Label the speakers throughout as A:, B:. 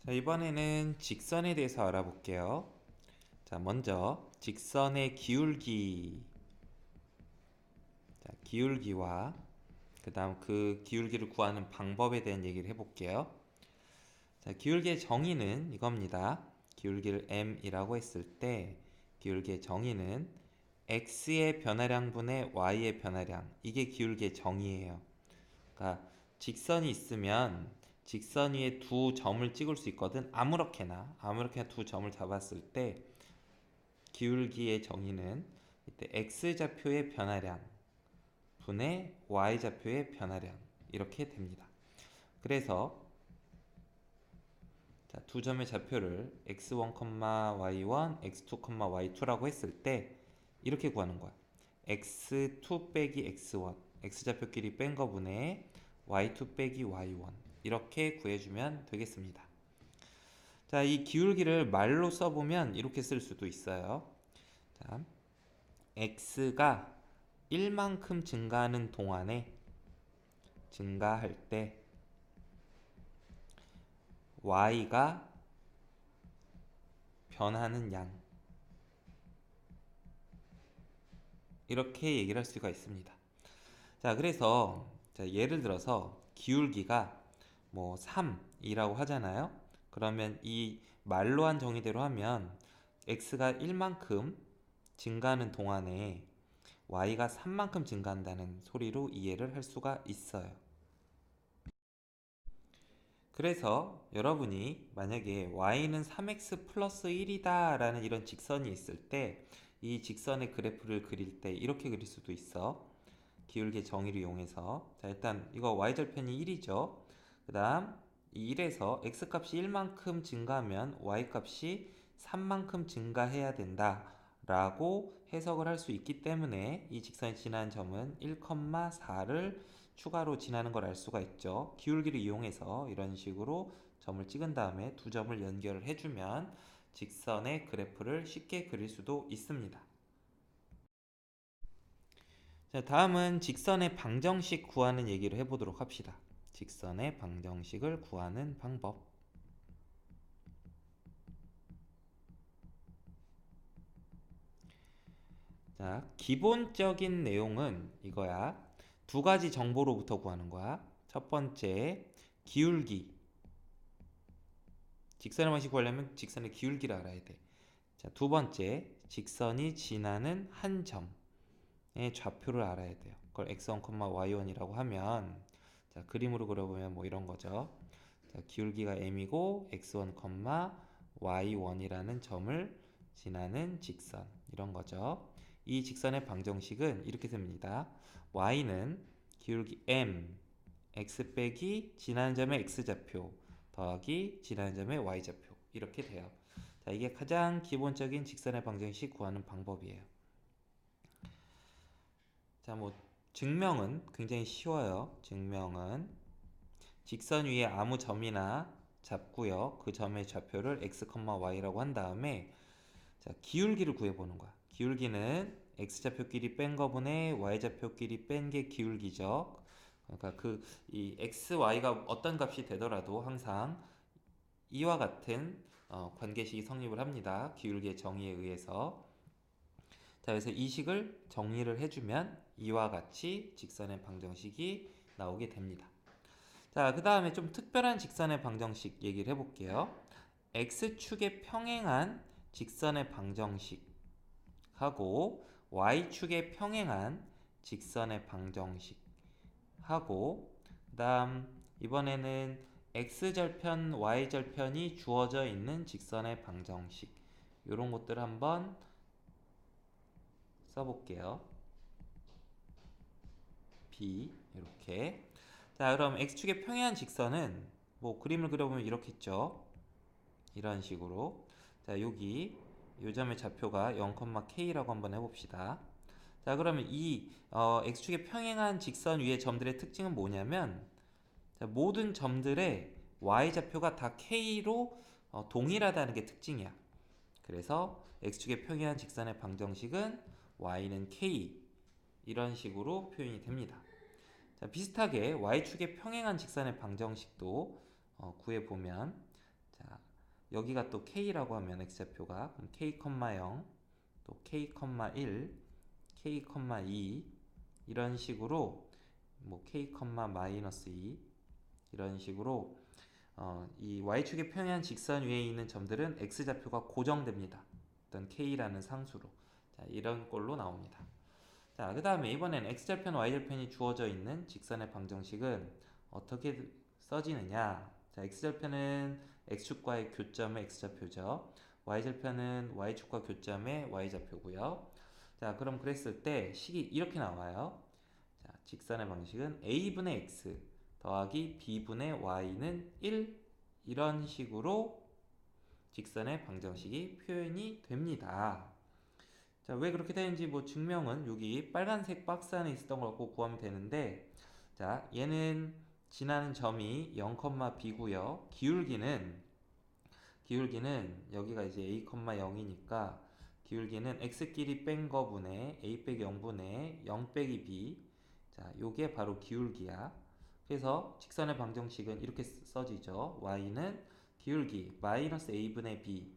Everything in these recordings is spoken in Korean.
A: 자, 이번에는 직선에 대해서 알아볼게요. 자, 먼저 직선의 기울기. 자, 기울기와 그다음 그 기울기를 구하는 방법에 대한 얘기를 해볼게요. 자, 기울기의 정의는 이겁니다. 기울기를 m이라고 했을 때 기울기의 정의는 x의 변화량분의 y의 변화량. 이게 기울기의 정의예요. 그러니까 직선이 있으면 직선 위에 두 점을 찍을 수 있거든. 아무렇게나 두 점을 잡았을 때 기울기의 정의는 이때 x좌표의 변화량 분의 y좌표의 변화량 이렇게 됩니다. 그래서 자, 두 점의 좌표를 x1, y1, x2, y2라고 했을 때 이렇게 구하는 거야. x2 빼기 x1 x좌표끼리 뺀 거분의 y2 빼기 y1 이렇게 구해주면 되겠습니다. 자, 이 기울기를 말로 써보면 이렇게 쓸 수도 있어요. 자, x가 1만큼 증가하는 동안에 증가할 때 y가 변하는 양 이렇게 얘기를 할 수가 있습니다. 자, 그래서 자, 예를 들어서 기울기가 뭐 3이라고 하잖아요. 그러면 이 말로 한 정의대로 하면 x가 1만큼 증가하는 동안에 y가 3만큼 증가한다는 소리로 이해를 할 수가 있어요. 그래서 여러분이 만약에 y는 3x 플러스 1이다 라는 이런 직선이 있을 때 이 직선의 그래프를 그릴 때 이렇게 그릴 수도 있어. 기울기 정의를 이용해서. 자, 일단 이거 y절편이 1이죠. 그 다음 이 1에서 x값이 1만큼 증가하면 y값이 3만큼 증가해야 된다 라고 해석을 할 수 있기 때문에 이 직선이 지나는 점은 1,4를 추가로 지나는 걸 알 수가 있죠. 기울기를 이용해서 이런 식으로 점을 찍은 다음에 두 점을 연결을 해주면 직선의 그래프를 쉽게 그릴 수도 있습니다. 자, 다음은 직선의 방정식 구하는 얘기를 해보도록 합시다. 직선의 방정식을 구하는 방법. 자, 기본적인 내용은 이거야. 두 가지 정보로부터 구하는 거야. 첫 번째, 기울기. 직선의 방식 구하려면 직선의 기울기를 알아야 돼. 자, 두 번째, 직선이 지나는 한 점의 좌표를 알아야 돼요. 그걸 x1, y1이라고 하면 자, 그림으로 그려보면 뭐 이런 거죠. 자, 기울기가 m이고 x1, y1이라는 점을 지나는 직선 이런 거죠. 이 직선의 방정식은 이렇게 됩니다. y는 기울기 m x 빼기 지나는 점의 x좌표 더하기 지나는 점의 y좌표 이렇게 돼요. 자, 이게 가장 기본적인 직선의 방정식 구하는 방법이에요. 자, 뭐 증명은 굉장히 쉬워요. 증명은 직선 위에 아무 점이나 잡고요. 그 점의 좌표를 x, y라고 한 다음에 자, 기울기를 구해보는 거야. 기울기는 x좌표끼리 뺀 거분의 y좌표끼리 뺀 게 기울기죠. 그러니까 이 x, y가 어떤 값이 되더라도 항상 이와 같은 관계식이 성립을 합니다. 기울기의 정의에 의해서. 자, 그래서 이 식을 정리를 해주면 이와 같이 직선의 방정식이 나오게 됩니다. 자, 그 다음에 좀 특별한 직선의 방정식 얘기를 해볼게요. x축에 평행한 직선의 방정식하고 y축에 평행한 직선의 방정식하고 그 다음 이번에는 x절편, y절편이 주어져 있는 직선의 방정식 이런 것들 한번 써볼게요. B 이렇게. 자, 그럼 x축에 평행한 직선은 뭐 그림을 그려보면 이렇겠죠. 이런 식으로. 자, 여기 요 점의 좌표가 0,k라고 한번 해봅시다. 자, 그러면 이 x축에 평행한 직선 위의 점들의 특징은 뭐냐면 자, 모든 점들의 y좌표가 다 k로 동일하다는 게 특징이야. 그래서 x축에 평행한 직선의 방정식은 y는 k 이런 식으로 표현이 됩니다. 자, 비슷하게 y축에 평행한 직선의 방정식도 구해보면 자, 여기가 또 K라고 하면 X좌표가 그럼 K, 0, 또 K, 1, K, 2 이런 식으로 뭐 K, 마이너스 2 이런 식으로 이 Y축의 평행한 직선 위에 있는 점들은 X좌표가 고정됩니다. 어떤 K라는 상수로. 자, 이런 꼴로 나옵니다. 자, 그 다음에 이번엔 X절편, Y절편이 주어져 있는 직선의 방정식은 어떻게 써지느냐. 자, X절편은 X축과의 교점의 X좌표죠. Y절편은 Y축과 교점의 Y좌표고요. 자, 그럼 그랬을 때 식이 이렇게 나와요. 자, 직선의 방식은 A분의 X 더하기 B분의 Y는 1 이런 식으로 직선의 방정식이 표현이 됩니다. 자, 왜 그렇게 되는지 뭐 증명은 여기 빨간색 박스 안에 있었던 걸 갖고 구하면 되는데, 자, 얘는 지나는 점이 0,b고요. 기울기는 여기가 이제 a, 0이니까 기울기는 x끼리 뺀 거분의 a 빼기 0분의 0 빼기 b. 자, 요게 바로 기울기야. 그래서 직선의 방정식은 이렇게 써지죠. y는 기울기 마이너스 a분의 b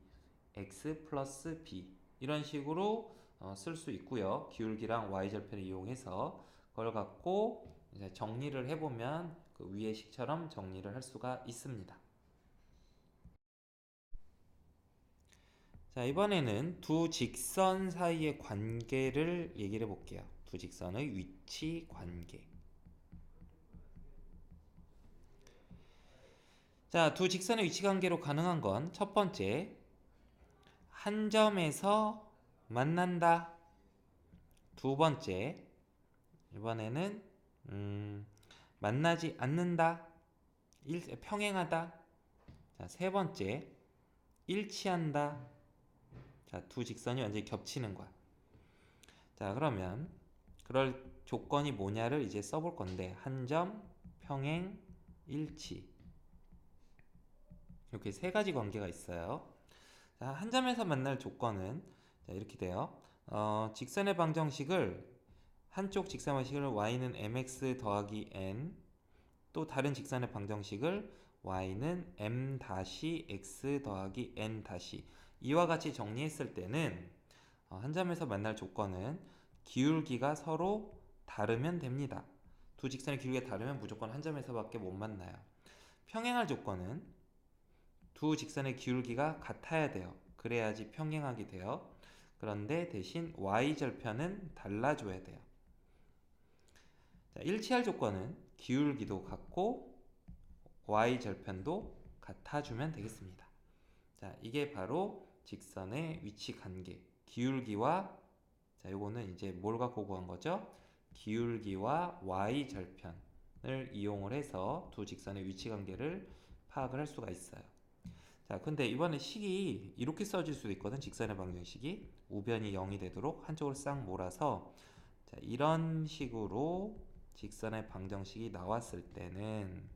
A: x 플러스 b 이런 식으로 쓸 수 있고요. 기울기랑 y절편을 이용해서 그걸 갖고 이제 정리를 해보면 그 위의 식처럼 정리를 할 수가 있습니다. 자, 이번에는 두 직선 사이의 관계를 얘기를 해볼게요. 두 직선의 위치 관계. 자, 두 직선의 위치 관계로 가능한 건 첫 번째, 한 점에서 만난다. 두 번째, 이번에는 만나지 않는다. 평행하다. 자, 세 번째, 일치한다. 자, 두 직선이 완전히 겹치는 거야. 자, 그러면 그럴 조건이 뭐냐를 이제 써볼 건데, 한 점, 평행, 일치. 이렇게 세 가지 관계가 있어요. 자, 한 점에서 만날 조건은 자, 이렇게 돼요. 직선의 방정식을 한쪽 직선 방식을 y는 mx 더하기 n, 또 다른 직선의 방정식을 y는 m-x 더하기 n 다시 이와 같이 정리했을 때는 한 점에서 만날 조건은 기울기가 서로 다르면 됩니다. 두 직선의 기울기가 다르면 무조건 한 점에서밖에 못 만나요. 평행할 조건은 두 직선의 기울기가 같아야 돼요. 그래야지 평행하게 돼요. 그런데 대신 y절편은 달라줘야 돼요. 자, 일치할 조건은 기울기도 같고 y절편도 같아주면 되겠습니다. 자, 이게 바로 직선의 위치 관계. 기울기와 자, 요거는 이제 뭘 갖고 구한 거죠? 기울기와 y절편을 이용을 해서 두 직선의 위치 관계를 파악을 할 수가 있어요. 자, 근데 이번에 식이 이렇게 써질 수도 있거든. 직선의 방정식이 우변이 0이 되도록 한쪽으로 싹 몰아서 자, 이런 식으로 직선의 방정식이 나왔을 때는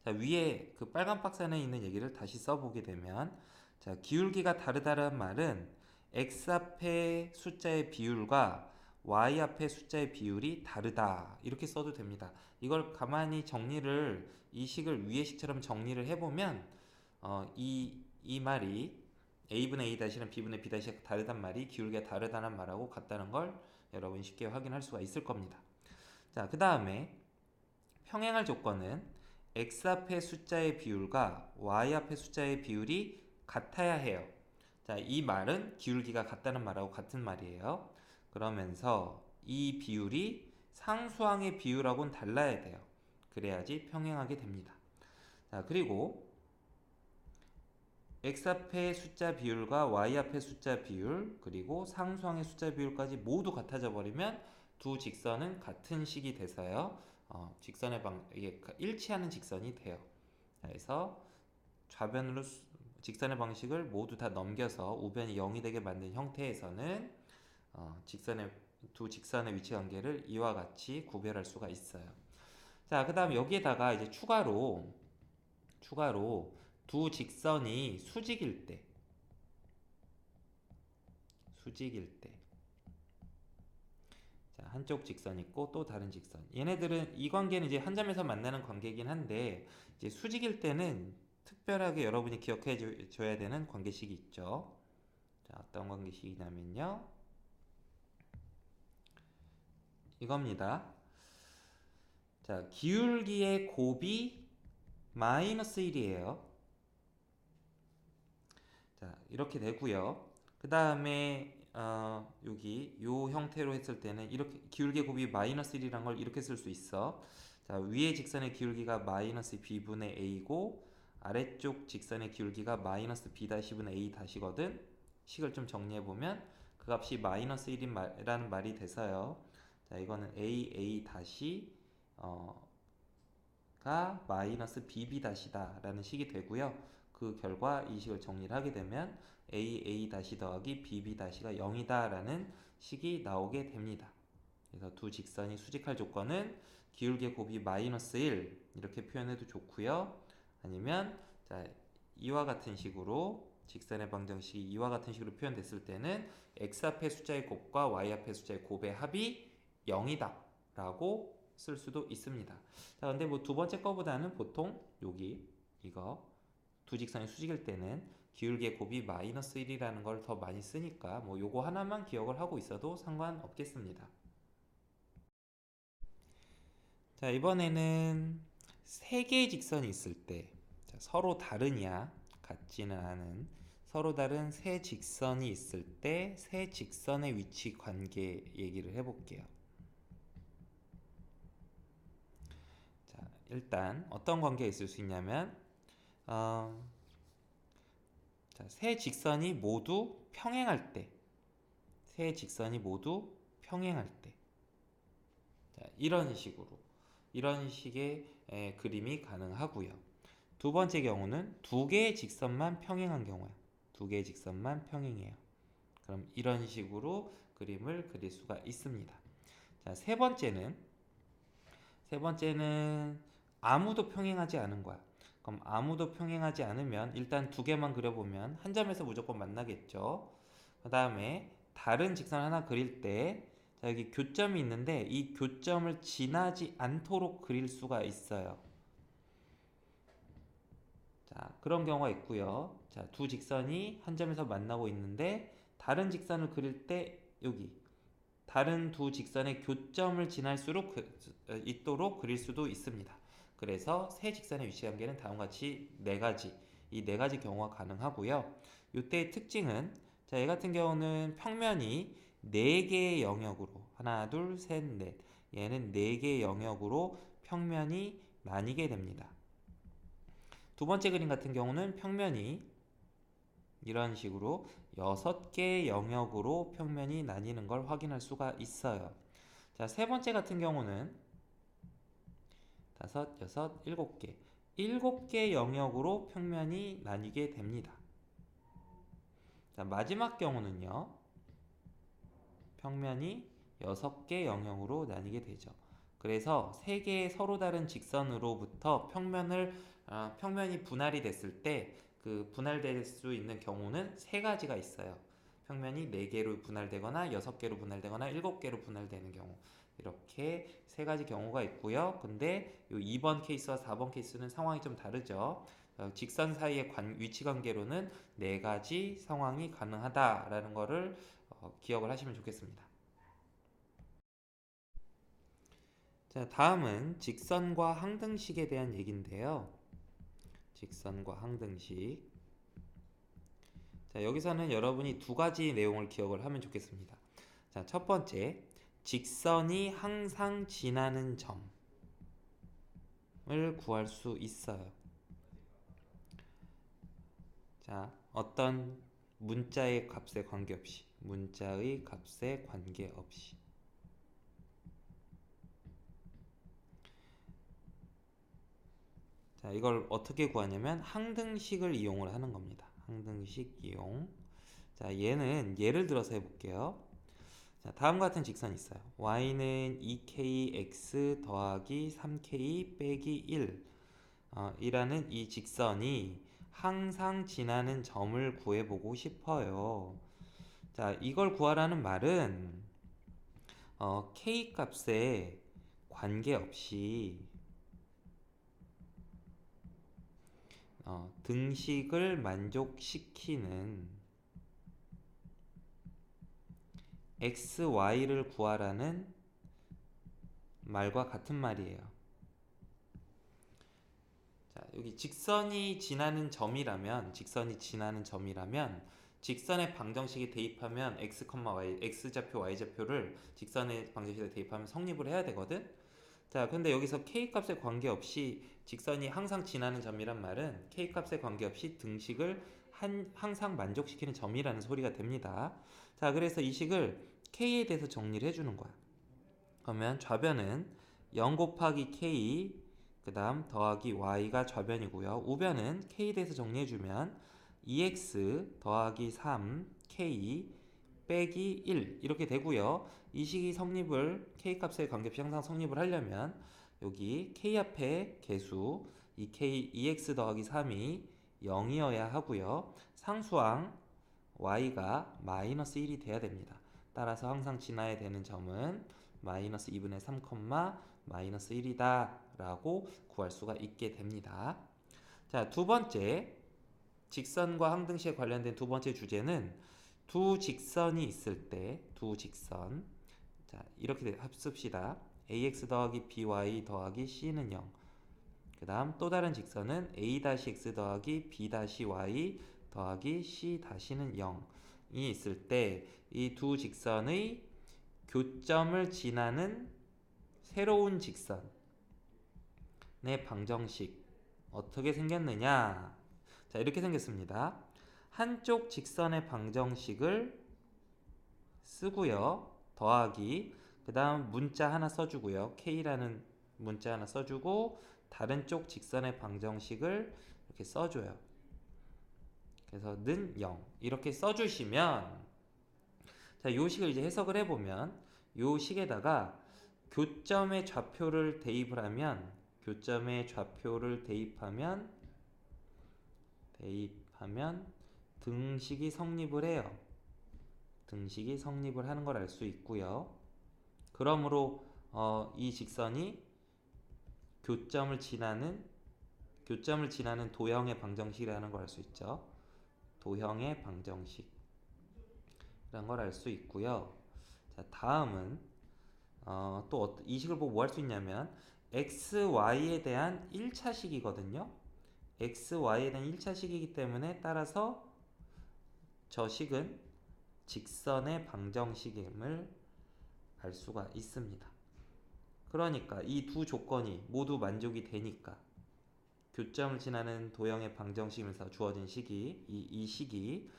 A: 자, 위에 그 빨간 박스 안에 있는 얘기를 다시 써보게 되면 자, 기울기가 다르다는 말은 x 앞의 숫자의 비율과 y 앞의 숫자의 비율이 다르다 이렇게 써도 됩니다. 이걸 가만히 정리를 이 식을 위의 식처럼 정리를 해보면 이 말이 a분의 a 다시는 b분의 b 다시가 다르단 말이 기울기가 다르다는 말하고 같다는 걸 여러분 쉽게 확인할 수가 있을 겁니다. 자, 그 다음에 평행할 조건은 x 앞의 숫자의 비율과 y 앞의 숫자의 비율이 같아야 해요. 자, 이 말은 기울기가 같다는 말하고 같은 말이에요. 그러면서 이 비율이 상수항의 비율하고는 달라야 돼요. 그래야지 평행하게 됩니다. 자, 그리고 x 앞의 숫자 비율과 y 앞의 숫자 비율 그리고 상수항의 숫자 비율까지 모두 같아져 버리면 두 직선은 같은 식이 돼서요. 직선의 이게 일치하는 직선이 돼요. 그래서 좌변으로 직선의 방식을 모두 다 넘겨서 우변이 0이 되게 만든 형태에서는 두 직선의 위치 관계를 이와 같이 구별할 수가 있어요. 자, 그 다음 여기에다가 이제 추가로 두 직선이 수직일 때 자, 한쪽 직선 있고 또 다른 직선 얘네들은 이 관계는 이제 한 점에서 만나는 관계이긴 한데 이제 수직일 때는 특별하게 여러분이 기억해 줘야 되는 관계식이 있죠. 자, 어떤 관계식이냐면요. 이겁니다. 자, 기울기의 곱이 마이너스 1이에요. 자, 이렇게 되고요. 그 다음에 여기 요 형태로 했을 때는 이렇게 기울기의 곱이 마이너스 1이란 걸 이렇게 쓸 수 있어. 자, 위의 직선의 기울기가 마이너스 b분의 a고 아래쪽 직선의 기울기가 마이너스 b-분의 a-거든. 식을 좀 정리해 보면 그 값이 마이너스 1이라는 말이 돼서요. 자, 이거는 a 다시 가 마이너스 bb-다라는 식이 되고요. 그 결과 이 식을 정리를 하게 되면 a 더하기 bb-가 0이다 라는 식이 나오게 됩니다. 그래서 두 직선이 수직할 조건은 기울기의 곱이 마이너스 1 이렇게 표현해도 좋고요. 아니면 자, 이와 같은 식으로 직선의 방정식이 이와 같은 식으로 표현됐을 때는 x 앞의 숫자의 곱과 y 앞의 숫자의 곱의 합이 0이다 라고 쓸 수도 있습니다. 자, 근데 뭐 두 번째 거보다는 보통 여기 이거 두 직선이 수직일 때는 기울기의 곱이 마이너스 1이라는 걸 더 많이 쓰니까 뭐 요거 하나만 기억을 하고 있어도 상관없겠습니다. 자, 이번에는 세 개의 직선이 있을 때 자, 서로 다르냐 같지는 않은 서로 다른 세 직선이 있을 때 세 직선의 위치 관계 얘기를 해볼게요. 자, 일단 어떤 관계가 있을 수 있냐면 자, 세 직선이 모두 평행할 때, 세 직선이 모두 평행할 때, 자, 이런 식의 그림이 가능하고요. 두 번째 경우는 두 개의 직선만 평행한 경우야. 두 개의 직선만 평행해요. 그럼 이런 식으로 그림을 그릴 수가 있습니다. 자, 세 번째는 아무도 평행하지 않은 거야. 그럼 아무도 평행하지 않으면 일단 두 개만 그려보면 한 점에서 무조건 만나겠죠. 그 다음에 다른 직선 하나 그릴 때 자, 여기 교점이 있는데 이 교점을 지나지 않도록 그릴 수가 있어요. 자, 그런 경우가 있고요. 자, 두 직선이 한 점에서 만나고 있는데 다른 직선을 그릴 때 여기 다른 두 직선의 교점을 지날수록 있도록 그릴 수도 있습니다. 그래서 세 직선의 위치 관계는 다음과 같이 이 네 가지 경우가 가능하고요. 이때의 특징은 자, 얘 같은 경우는 평면이 네 개의 영역으로 하나, 둘, 셋, 넷 얘는 네 개의 영역으로 평면이 나뉘게 됩니다. 두 번째 그림 같은 경우는 평면이 이런 식으로 6개의 영역으로 평면이 나뉘는 걸 확인할 수가 있어요. 자, 세 번째 같은 경우는 5, 6, 7개 7개 영역으로 평면이 나뉘게 됩니다. 자, 마지막 경우는요. 평면이 6개 영역으로 나뉘게 되죠. 그래서 세 개의 서로 다른 직선으로부터 평면이 분할이 됐을 때 그 분할될 수 있는 경우는 세 가지가 있어요. 평면이 4개로 분할되거나 6개로 분할되거나 7개로 분할되는 경우 이렇게 세 가지 경우가 있고요. 근데 이 2번 케이스와 4번 케이스는 상황이 좀 다르죠. 직선 사이의 위치 관계로는 네 가지 상황이 가능하다라는 것을 기억을 하시면 좋겠습니다. 자, 다음은 직선과 항등식에 대한 얘기인데요. 직선과 항등식. 자, 여기서는 여러분이 두 가지 내용을 기억을 하면 좋겠습니다. 자, 첫 번째, 직선이 항상 지나는 점을 구할 수 있어요. 자, 어떤 문자의 값에 관계없이, 자, 이걸 어떻게 구하냐면 항등식을 이용을 하는 겁니다. 항등식 이용. 자, 얘는 예를 들어서 해볼게요. 자, 다음과 같은 직선이 있어요. y는 2kx 더하기 3k 빼기 1 이라는 이 직선이 항상 지나는 점을 구해보고 싶어요. 자, 이걸 구하라는 말은 k 값에 관계없이 등식을 만족시키는 x, y를 구하라는 말과 같은 말이에요. 자, 여기 직선이 지나는 점이라면 직선의 방정식에 대입하면 x, y, x좌표, y좌표를 직선의 방정식에 대입하면 성립을 해야 되거든. 자, 근데 여기서 k 값에 관계없이 직선이 항상 지나는 점이란 말은 k 값에 관계없이 등식을 항상 만족시키는 점이라는 소리가 됩니다. 자, 그래서 이 식을 k에 대해서 정리를 해주는 거야. 그러면 좌변은 0 곱하기 k 그 다음 더하기 y가 좌변이고요. 우변은 k에 대해서 정리해주면 2x 더하기 3k 빼기 1 이렇게 되고요. 이 식이 성립을 k 값에 관계없이 항상 성립을 하려면 여기 k 앞에 개수 이 k 2x 더하기 3이 0이어야 하고요. 상수항 y가 마이너스 1이 돼야 됩니다. 따라서 항상 지나야 되는 점은 마이너스 2분의 3, 마이너스 1이다 라고 구할 수가 있게 됩니다. 자, 두 번째 직선과 항등식에 관련된 두 번째 주제는 두 직선이 있을 때 자, 이렇게 합습시다. ax 더하기 by 더하기 c는 0. 그 다음 또 다른 직선은 a-x 더하기 b-y 더하기 c-는 0이 있을 때 이 두 직선의 교점을 지나는 새로운 직선의 방정식 어떻게 생겼느냐? 자, 이렇게 생겼습니다. 한쪽 직선의 방정식을 쓰고요. 더하기 그 다음 문자 하나 써주고요. k라는 문자 하나 써주고 다른 쪽 직선의 방정식을 이렇게 써줘요. 그래서 는 0 이렇게 써주시면 자, 요 식을 이제 해석을 해보면 요 식에다가 교점의 좌표를 대입하면 등식이 성립을 해요. 등식이 성립을 하는 걸 알 수 있고요. 그러므로 이 직선이 교점을 지나는 도형의 방정식이라는 걸 알 수 있죠. 도형의 방정식이라는 걸 알 수 있고요. 자, 다음은 또 이 식을 보고 뭐 할 수 있냐면 x, y에 대한 1차식이거든요. x, y에 대한 1차식이기 때문에 따라서 저 식은 직선의 방정식임을 알 수가 있습니다. 그러니까 이 두 조건이 모두 만족이 되니까 교점을 지나는 도형의 방정식이면서 주어진 식이 이 식이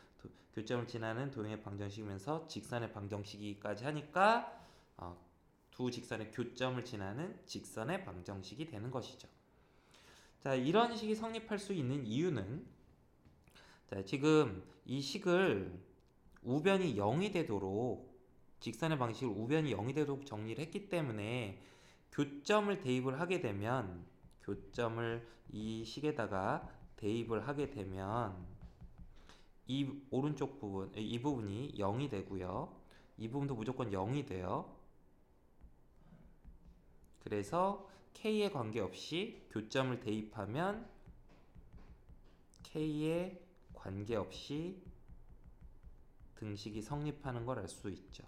A: 교점을 지나는 도형의 방정식이면서 직선의 방정식이까지 하니까 두 직선의 교점을 지나는 직선의 방정식이 되는 것이죠. 자, 이런 식이 성립할 수 있는 이유는 자, 지금 이 식을 우변이 0이 되도록 직선의 방식을 우변이 0이 되도록 정리를 했기 때문에 교점을 대입을 하게 되면 교점을 이 식에다가 대입을 하게 되면 이 오른쪽 부분 이 부분이 0이 되고요. 이 부분도 무조건 0이 돼요. 그래서 k에 관계없이 교점을 대입하면 k에 관계없이 등식이 성립하는 걸 알 수 있죠.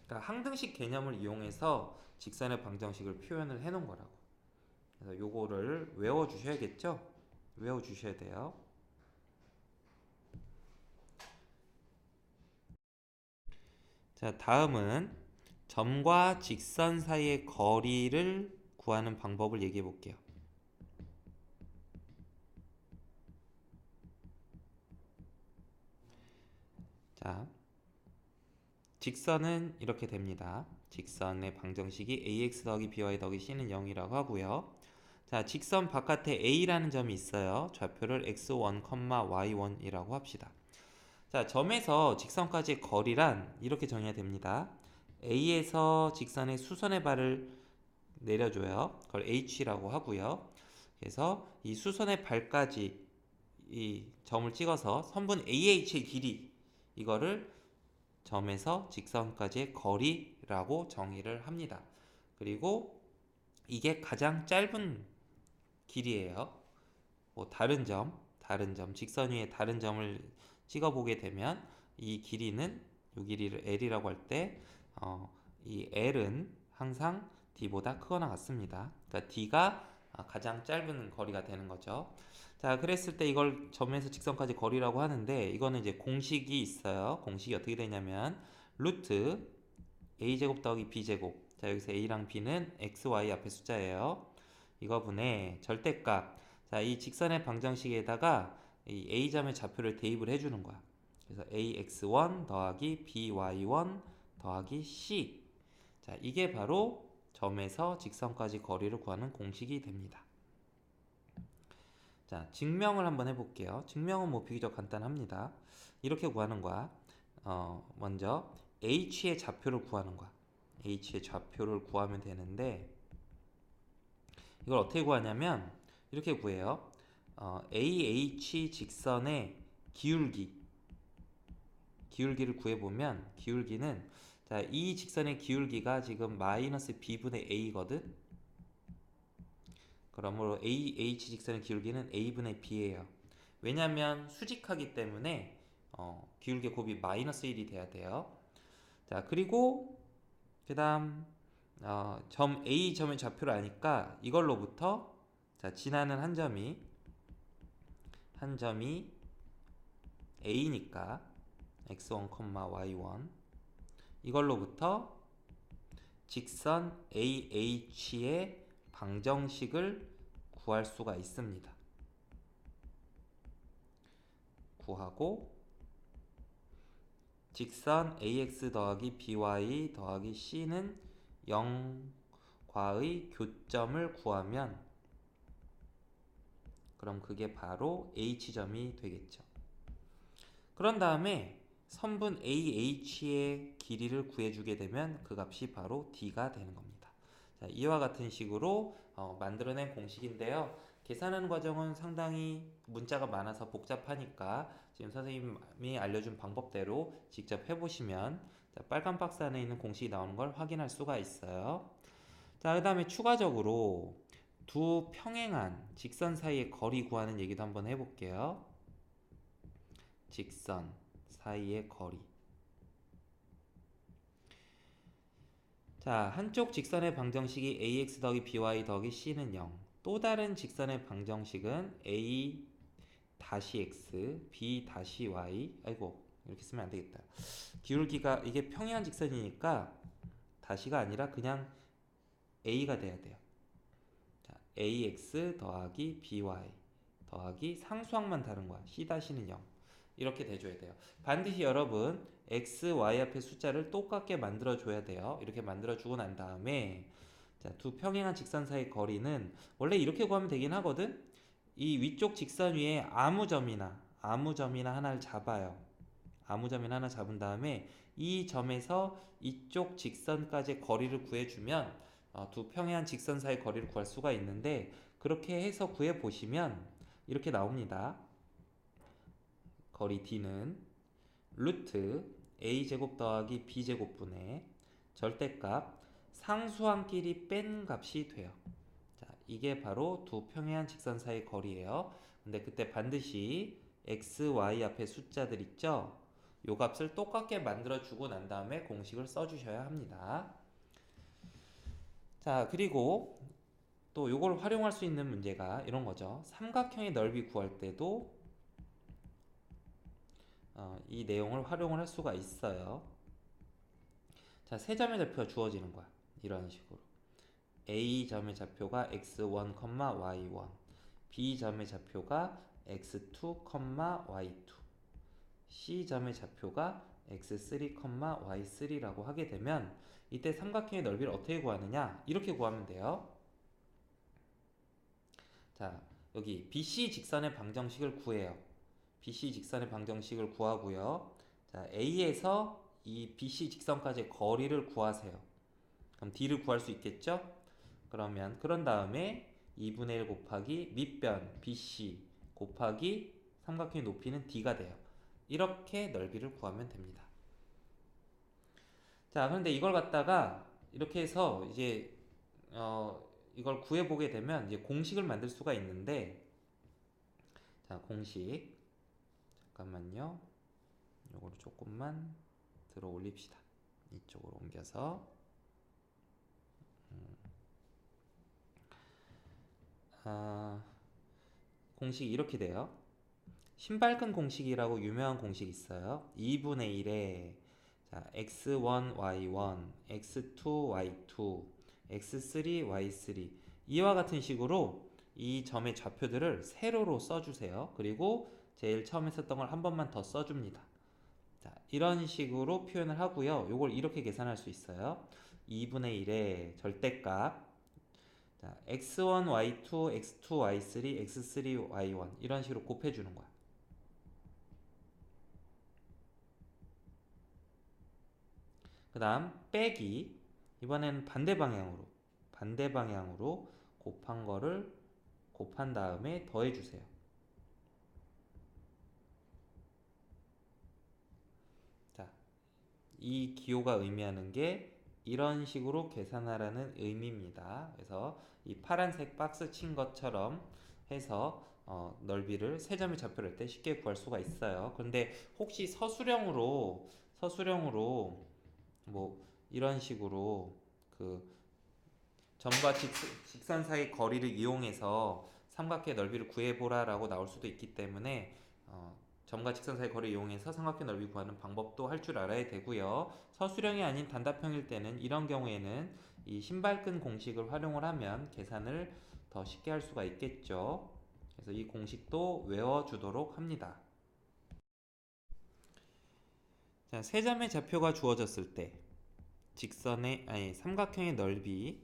A: 그러니까 항등식 개념을 이용해서 직선의 방정식을 표현을 해 놓은 거라고. 그래서 요거를 외워 주셔야겠죠? 외워 주셔야 돼요. 자, 다음은 점과 직선 사이의 거리를 구하는 방법을 얘기해 볼게요. 자, 직선은 이렇게 됩니다. 직선의 방정식이 ax 더하기 by 더하기 c는 0이라고 하고요. 자, 직선 바깥에 a라는 점이 있어요. 좌표를 x1, y1이라고 합시다. 자, 점에서 직선까지의 거리란 이렇게 정의가 됩니다. A에서 직선의 수선의 발을 내려줘요. 그걸 H라고 하고요. 그래서 이 수선의 발까지 이 점을 찍어서 선분 AH의 길이 이거를 점에서 직선까지의 거리라고 정의를 합니다. 그리고 이게 가장 짧은 길이에요. 뭐 다른 점, 직선 위에 다른 점을 찍어보게 되면 이 길이는 이 길이를 L이라고 할 때 이 L은 항상 D보다 크거나 같습니다. 그러니까 D가 가장 짧은 거리가 되는 거죠. 자, 그랬을 때 이걸 점에서 직선까지 거리라고 하는데 이거는 이제 공식이 있어요. 공식이 어떻게 되냐면 루트 a제곱 더하기 b제곱. 자, 여기서 a랑 b는 x, y 앞에 숫자예요. 이거분의 절대값. 자, 이 직선의 방정식에다가 이 a점의 좌표를 대입을 해주는 거야. 그래서 ax1 더하기 by1 더하기 c. 자, 이게 바로 점에서 직선까지 거리를 구하는 공식이 됩니다. 자, 증명을 한번 해볼게요. 증명은 뭐 비교적 간단합니다. 이렇게 구하는 거야. 먼저 h의 좌표를 구하는 거야. h의 좌표를 구하면 되는데 이걸 어떻게 구하냐면 이렇게 구해요. AH 직선의 기울기를 구해보면 기울기는 자, 이 직선의 기울기가 지금 마이너스 b분의 a거든. 그러므로 AH 직선의 기울기는 a분의 b예요. 왜냐면 수직하기 때문에 기울기 곱이 마이너스 1이 돼야 돼요. 자, 그리고 그 다음 점 A점의 좌표를 아니까 이걸로부터 자, 지나는 한 점이 A니까 x1, y1 이걸로부터 직선 AH의 방정식을 구할 수가 있습니다. 구하고 직선 AX 더하기 BY 더하기 C는 0과의 교점을 구하면 그럼 그게 바로 H점이 되겠죠. 그런 다음에 선분 AH의 길이를 구해주게 되면 그 값이 바로 D가 되는 겁니다. 자, 이와 같은 식으로 만들어낸 공식인데요. 계산하는 과정은 상당히 문자가 많아서 복잡하니까 지금 선생님이 알려준 방법대로 직접 해보시면 빨간 박스 안에 있는 공식이 나오는 걸 확인할 수가 있어요. 자, 그 다음에 추가적으로 두 평행한 직선 사이의 거리 구하는 얘기도 한번 해볼게요. 직선 사이의 거리. 자, 한쪽 직선의 방정식이 ax 더하기 by 더하기 c는 0. 또 다른 직선의 방정식은 a 다시 x, b 다시 y. 아이고, 이렇게 쓰면 안 되겠다. 기울기가 이게 평행한 직선이니까 다시가 아니라 그냥 a가 돼야 돼요. 자, ax 더하기 by 더하기 상수항만 다른 거야. c 다시는 0. 이렇게 돼줘야 돼요. 반드시 여러분 x, y 앞에 숫자를 똑같게 만들어줘야 돼요. 이렇게 만들어주고 난 다음에 자, 두 평행한 직선 사이 거리는 원래 이렇게 구하면 되긴 하거든. 이 위쪽 직선 위에 아무 점이나 하나를 잡아요. 아무 점이나 하나 잡은 다음에 이 점에서 이쪽 직선까지 거리를 구해주면 두 평행한 직선 사이 거리를 구할 수가 있는데 그렇게 해서 구해보시면 이렇게 나옵니다. 거리 D는 루트 a제곱 더하기 b제곱분의 절대값 상수항끼리 뺀 값이 돼요. 자, 이게 바로 두 평행한 직선 사이 거리예요. 근데 그때 반드시 x, y 앞에 숫자들 있죠? 요 값을 똑같게 만들어 주고 난 다음에 공식을 써 주셔야 합니다. 자, 그리고 또 요걸 활용할 수 있는 문제가 이런 거죠. 삼각형의 넓이 구할 때도 이 내용을 활용을 할 수가 있어요. 자, 세 점의 좌표가 주어지는 거야. 이런 식으로. A점의 좌표가 x1, y1, B점의 좌표가 x2, y2, C점의 좌표가 x3, y3라고 하게 되면 이때 삼각형의 넓이를 어떻게 구하느냐? 이렇게 구하면 돼요. 자, 여기 BC 직선의 방정식을 구해요. BC 직선의 방정식을 구하고요. 자, A에서 이 BC 직선까지의 거리를 구하세요. 그럼 D를 구할 수 있겠죠? 그런 다음에 2분의 1 곱하기 밑변 BC 곱하기 삼각형의 높이는 D가 돼요. 이렇게 넓이를 구하면 됩니다. 자, 그런데 이걸 갖다가 이렇게 해서 이제 이걸 구해보게 되면 이제 공식을 만들 수가 있는데, 자, 공식. 잠깐만요. 요거를 조금만 들어 올립시다. 이쪽으로 옮겨서. 아, 공식이 이렇게 돼요. 신발끈 공식이라고 유명한 공식이 있어요. 2분의 1에 자, x1, y1, x2, y2, x3, y3 이와 같은 식으로 이 점의 좌표들을 세로로 써주세요. 그리고 제일 처음에 썼던 걸 한 번만 더 써줍니다. 자, 이런 식으로 표현을 하고요. 요걸 이렇게 계산할 수 있어요. 2분의 1의 절대값 자, x1, y2, x2, y3, x3, y1 이런 식으로 곱해주는 거야. 그 다음 빼기 이번에는 반대 방향으로 곱한 거를 곱한 다음에 더해주세요. 자, 이 기호가 의미하는 게 이런 식으로 계산하라는 의미입니다. 그래서 이 파란색 박스 친 것처럼 해서 넓이를 세 점의 좌표를 할 때 쉽게 구할 수가 있어요. 그런데 혹시 서술형으로 뭐 이런 식으로 그 점과 직선 사이 거리를 이용해서 삼각형의 넓이를 구해보라라고 나올 수도 있기 때문에 점과 직선 사이 거리를 이용해서 삼각형 넓이 구하는 방법도 할 줄 알아야 되고요. 서술형이 아닌 단답형일 때는 이런 경우에는 이 신발끈 공식을 활용을 하면 계산을 더 쉽게 할 수가 있겠죠. 그래서 이 공식도 외워주도록 합니다. 자, 세 점의 좌표가 주어졌을 때 삼각형의 넓이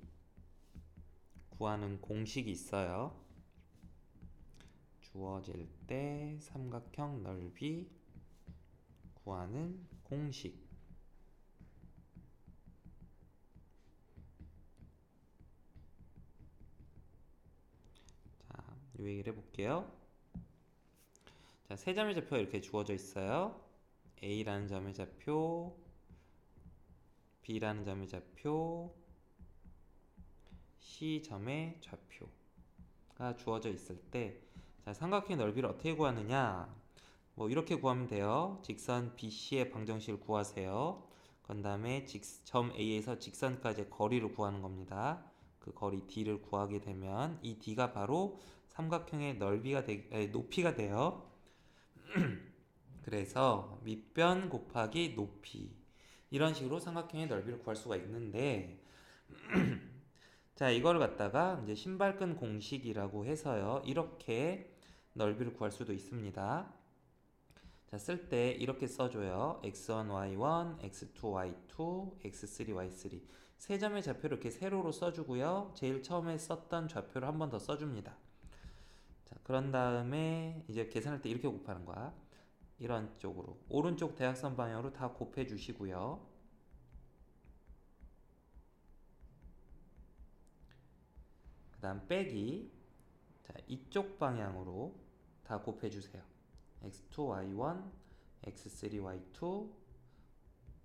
A: 구하는 공식이 있어요. 주어질 때 삼각형 넓이 구하는 공식. 자, 이 얘기를 해볼게요. 자, 세 점의 좌표가 이렇게 주어져 있어요. A라는 점의 좌표, B라는 점의 좌표, C점의 좌표가 주어져 있을 때 자, 삼각형의 넓이를 어떻게 구하느냐? 뭐 이렇게 구하면 돼요. 직선 BC의 방정식을 구하세요. 그 다음에 점 A에서 직선까지의 거리를 구하는 겁니다. 그 거리 D를 구하게 되면 이 D가 바로 삼각형의 높이가 돼요. 그래서 밑변 곱하기 높이 이런 식으로 삼각형의 넓이를 구할 수가 있는데 자, 이걸 갖다가 이제 신발끈 공식이라고 해서요. 이렇게 넓이를 구할 수도 있습니다. 자, 쓸 때 이렇게 써줘요. x1, y1, x2, y2, x3, y3 세 점의 좌표를 이렇게 세로로 써주고요. 제일 처음에 썼던 좌표를 한 번 더 써줍니다. 자, 그런 다음에 이제 계산할 때 이렇게 곱하는 거야. 이런 쪽으로 오른쪽 대각선 방향으로 다 곱해 주시고요. 그 다음 빼기 자, 이쪽 방향으로 다 곱해 주세요. x2, y1, x3, y2,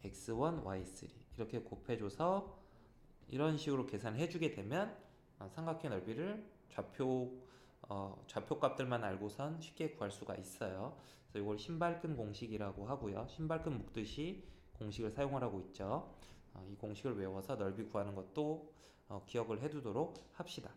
A: x1, y3 이렇게 곱해줘서 이런 식으로 계산해 주게 되면 삼각형 넓이를 좌표 값들만 알고선 쉽게 구할 수가 있어요. 그래서 이걸 신발끈 공식이라고 하고요. 신발끈 묶듯이 공식을 사용을 하고 있죠. 이 공식을 외워서 넓이 구하는 것도 기억을 해두도록 합시다.